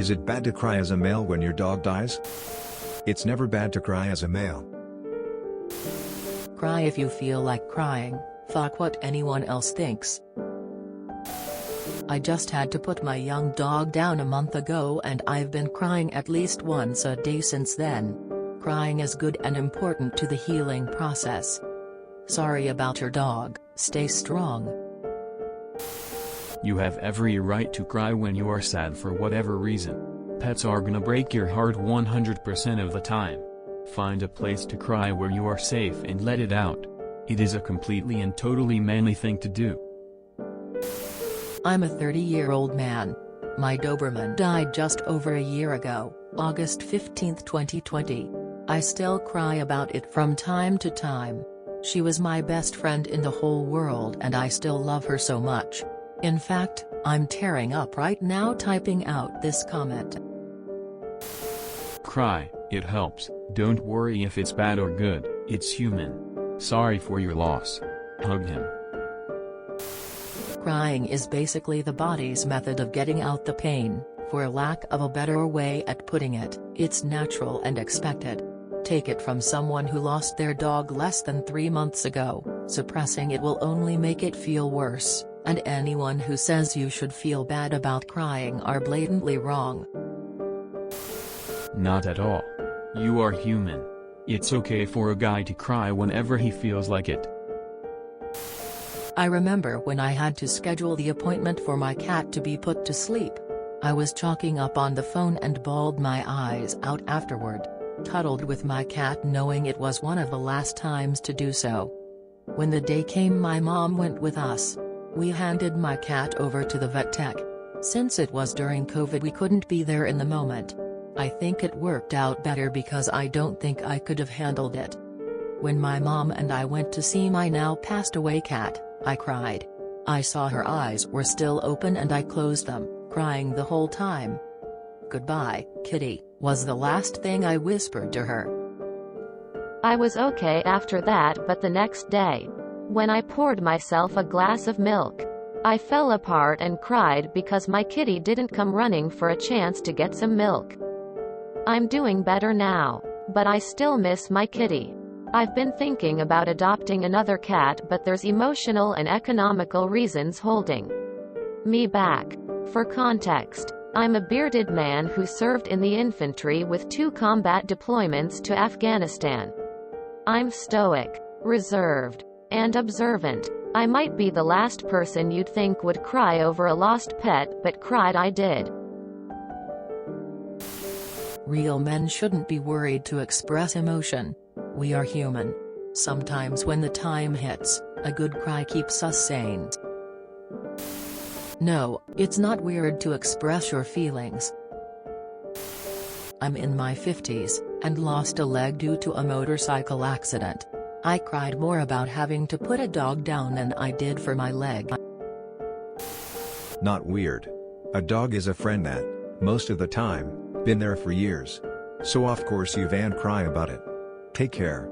Is it bad to cry as a male when your dog dies? It's never bad to cry as a male. Cry if you feel like crying, fuck what anyone else thinks. I just had to put my young dog down a month ago and I've been crying at least once a day since then. Crying is good and important to the healing process. Sorry about your dog, stay strong. You have every right to cry when you are sad for whatever reason. Pets are gonna break your heart 100% of the time. Find a place to cry where you are safe and let it out. It is a completely and totally manly thing to do. I'm a 30-year-old man. My Doberman died just over a year ago, August 15, 2020. I still cry about it from time to time. She was my best friend in the whole world and I still love her so much. In fact, I'm tearing up right now typing out this comment. Cry, it helps. Don't worry if it's bad or good, it's human. Sorry for your loss. Hug him. Crying is basically the body's method of getting out the pain. For lack of a better way at putting it, it's natural and expected. Take it from someone who lost their dog less than 3 months ago. Suppressing it will only make it feel worse, and anyone who says you should feel bad about crying are blatantly wrong. Not at all. You are human. It's okay for a guy to cry whenever he feels like it. I remember when I had to schedule the appointment for my cat to be put to sleep. I was chalking up on the phone and bawled my eyes out afterward. Cuddled with my cat knowing it was one of the last times to do so. When the day came my mom went with us. We handed my cat over to the vet tech. Since it was during COVID we couldn't be there in the moment. I think it worked out better because I don't think I could have handled it. When my mom and I went to see my now passed away cat, I cried. I saw her eyes were still open and I closed them, crying the whole time. "Goodbye, kitty," was the last thing I whispered to her. I was okay after that, but the next day, when I poured myself a glass of milk, I fell apart and cried because my kitty didn't come running for a chance to get some milk. I'm doing better now, but I still miss my kitty. I've been thinking about adopting another cat, but there's emotional and economical reasons holding me back. For context, I'm a bearded man who served in the infantry with 2 combat deployments to Afghanistan. I'm stoic, reserved, and observant. I might be the last person you'd think would cry over a lost pet, but cried I did. Real men shouldn't be worried to express emotion. We are human. Sometimes when the time hits, a good cry keeps us sane. No, it's not weird to express your feelings. I'm in my 50s, and lost a leg due to a motorcycle accident. I cried more about having to put a dog down than I did for my leg. Not weird. A dog is a friend that, most of the time, been there for years. So of course you van cry about it. Take care.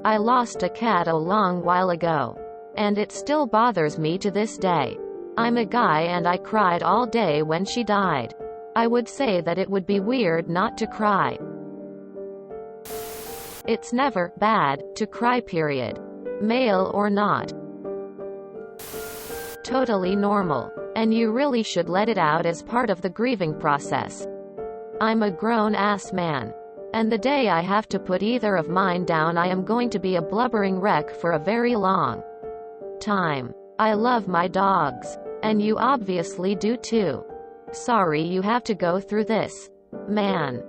I lost a cat a long while ago. And it still bothers me to this day. I'm a guy and I cried all day when she died. I would say that it would be weird not to cry. It's never bad to cry, period. Male or not. Totally normal. And you really should let it out as part of the grieving process. I'm a grown-ass man. And the day I have to put either of mine down I am going to be a blubbering wreck for a very long time. I love my dogs. And you obviously do too. Sorry you have to go through this. Man.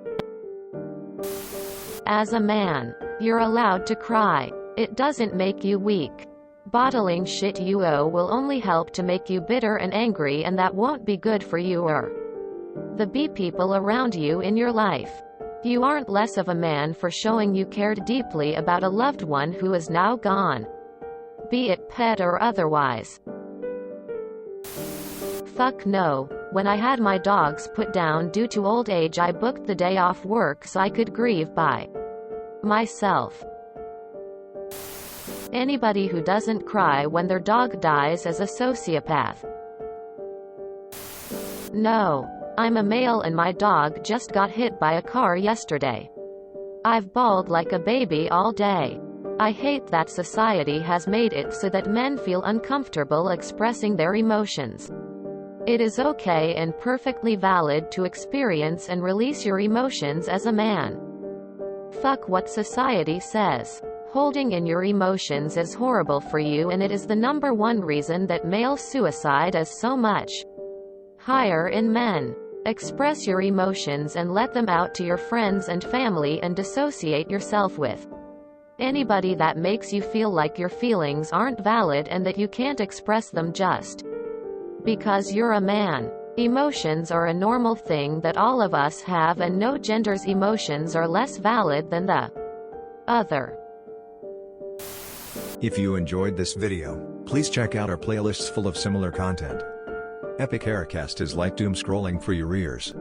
As a man, you're allowed to cry. It doesn't make you weak. Bottling shit you owe will only help to make you bitter and angry, and that won't be good for you or the people around you in your life. You aren't less of a man for showing you cared deeply about a loved one who is now gone. Be it pet or otherwise. Fuck no. When I had my dogs put down due to old age I booked the day off work so I could grieve by myself. Anybody who doesn't cry when their dog dies is a sociopath. No. I'm a male and my dog just got hit by a car yesterday. I've bawled like a baby all day. I hate that society has made it so that men feel uncomfortable expressing their emotions. It is okay and perfectly valid to experience and release your emotions as a man. Fuck what society says. Holding in your emotions is horrible for you, and it is the #1 reason that male suicide is so much higher in men. Express your emotions and let them out to your friends and family, and dissociate yourself with anybody that makes you feel like your feelings aren't valid and that you can't express them just because you're a man. Emotions are a normal thing that all of us have, and no gender's emotions are less valid than the other. If you enjoyed this video, please check out our playlists full of similar content. Epic Aircast is like doom scrolling for your ears.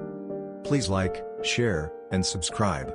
Please like, share, and subscribe.